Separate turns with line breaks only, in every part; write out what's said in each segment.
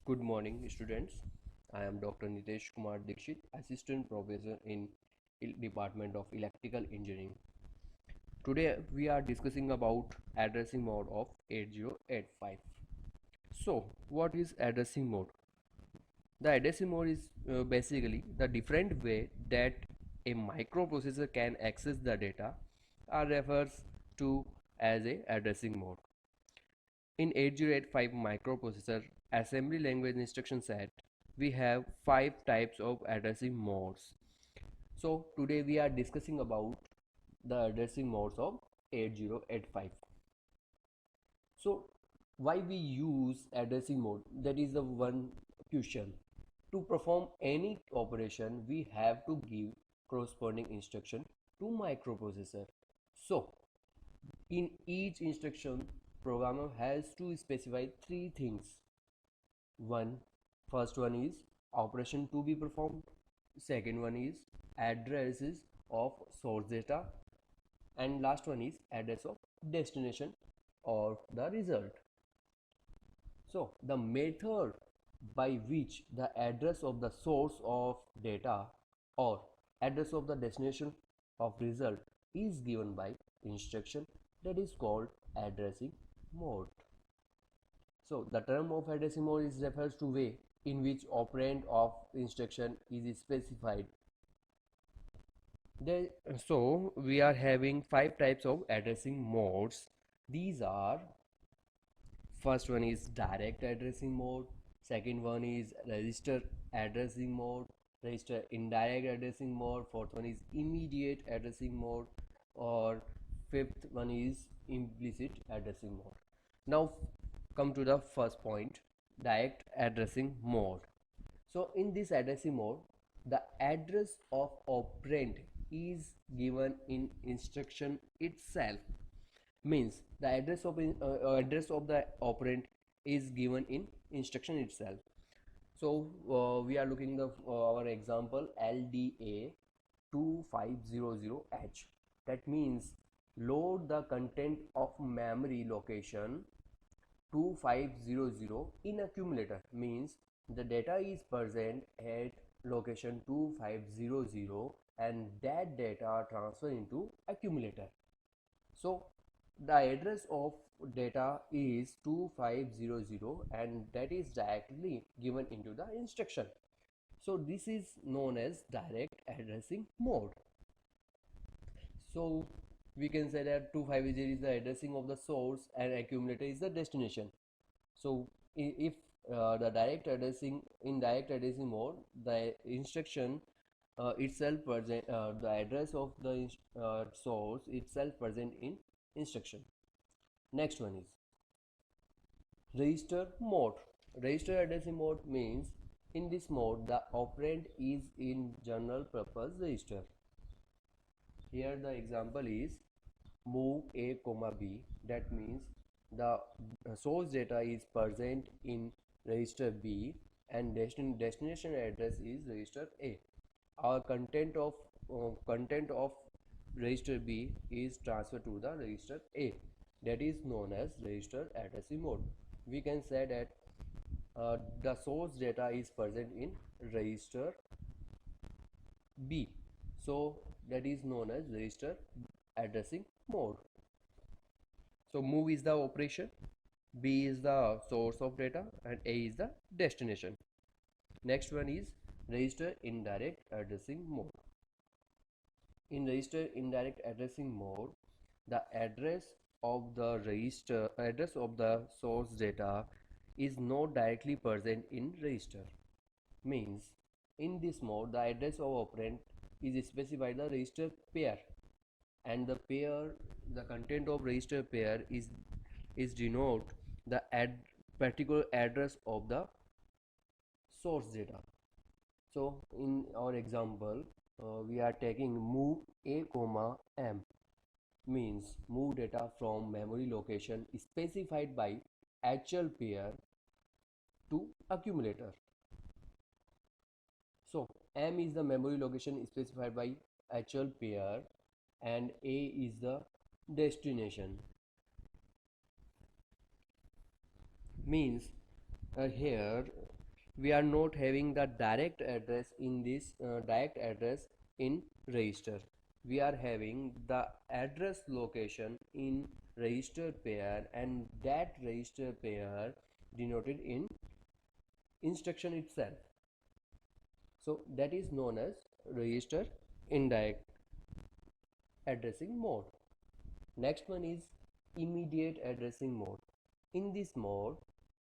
Good morning, students. I am Dr. Nitesh Kumar Dikshit, Assistant Professor in Department of Electrical Engineering. Today we are discussing about addressing mode of 8085. So, what is addressing mode? The addressing mode is basically the different way that a microprocessor can access the data are refers to as a addressing mode. In 8085 microprocessor assembly language instruction set, we have 5 types of addressing modes. So today we are discussing about the addressing modes of 8085. So why we use addressing mode? That is the one question. To perform any operation, we have to give corresponding instruction to microprocessor. So in each instruction, programmer has to specify three things. One, first one is operation to be performed. Second one is addresses of source data, and last one is address of destination or the result. So the method by which the address of the source of data or address of the destination of result is given by instruction, that is called addressing mode. So the term of addressing mode is refers to way in which operand of instruction is specified. There, so we are having 5 types of addressing modes. These are: first one is direct addressing mode, second one is register addressing mode, register indirect addressing mode, fourth one is immediate addressing mode, or fifth one is implicit addressing mode. Now come to the first point, direct addressing mode. So in this addressing mode, the address of operand is given in instruction itself. Means the address of the operand is given in instruction itself. So we are looking the our example LDA 2500H. That means load the content of memory location 2500 in accumulator. Means the data is present at location 2500 and that data transfer into accumulator. So the address of data is 2500 and that is directly given into the instruction. So this is known as direct addressing mode. So we can say that 2500 is the addressing of the source and accumulator is the destination. So if the direct addressing in direct addressing mode, the instruction itself present the address of the source itself present in instruction. Next one is register mode. Register addressing mode means in this mode the operand is in general purpose register. Here the example is move a comma b. That means the source data is present in register b and destination address is register a. Our content of register b is transferred to the register a. That is known as register addressing mode. We can say that the source data is present in register b, so that is known as register addressing mode. So move is the operation, b is the source of data, and a is the destination. Next one is register indirect addressing mode. In register indirect addressing mode, the address of the source data is not directly present in register. Means in this mode the address of operand is specified the register pair, and the content of register pair is denote the particular address of the source data. So in our example we are taking move a comma m, means move data from memory location specified by actual pair to accumulator. So m is the memory location specified by actual pair and a is the destination. Means here we are not having the direct address in this direct address in register. We are having the address location in register pair, and that register pair denoted in instruction itself. So that is known as register indirect addressing mode. Next one is immediate addressing mode. In this mode,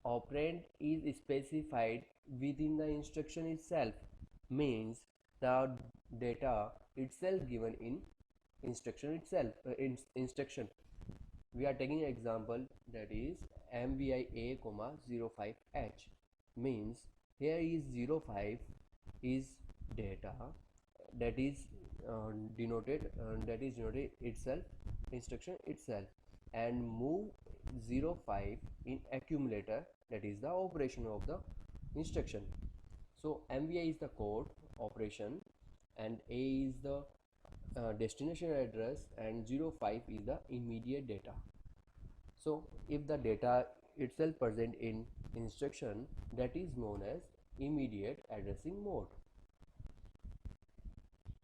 operand is specified within the instruction itself, means the data itself given in instruction itself. Instruction. We are taking an example, that is MVIA, 05H, means here is 05 is data that is denoted itself instruction itself, and move 05 in accumulator, that is the operation of the instruction. So MVI is the code operation, and A is the destination address, and 05 is the immediate data. So if the data itself present in instruction, that is known as immediate addressing mode.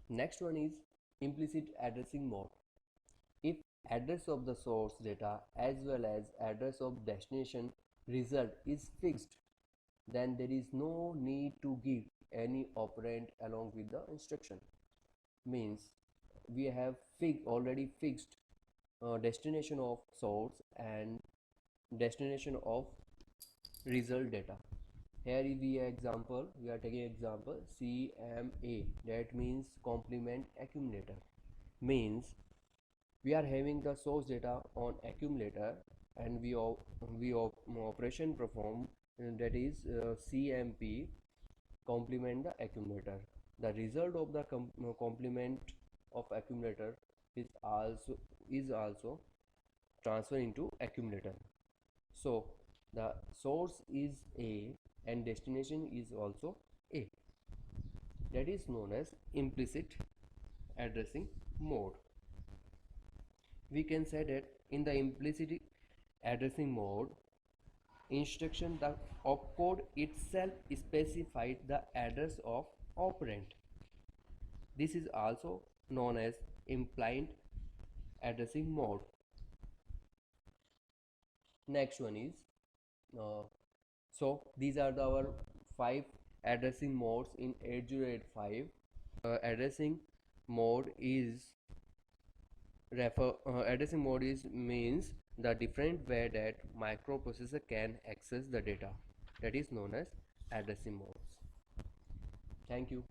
Next one is implicit addressing mode. If address of the source data as well as address of destination result is fixed, then there is no need to give any operand along with the instruction. Means we have already fixed destination of source and destination of result data. Here we are taking example CMA, that means complement accumulator. Means we are having the source data on accumulator, and we operation perform, that is CMP, complement the accumulator. The result of the complement of accumulator is also transferred into accumulator. So the source is A and destination is also A. That is known as implicit addressing mode. We can say that in the implicit addressing mode instruction, the opcode itself specifies the address of operand. This is also known as implied addressing mode. Next one is so these are our 5 addressing modes in 8085. Addressing mode is means the different way that microprocessor can access the data, that is known as addressing modes. Thank you.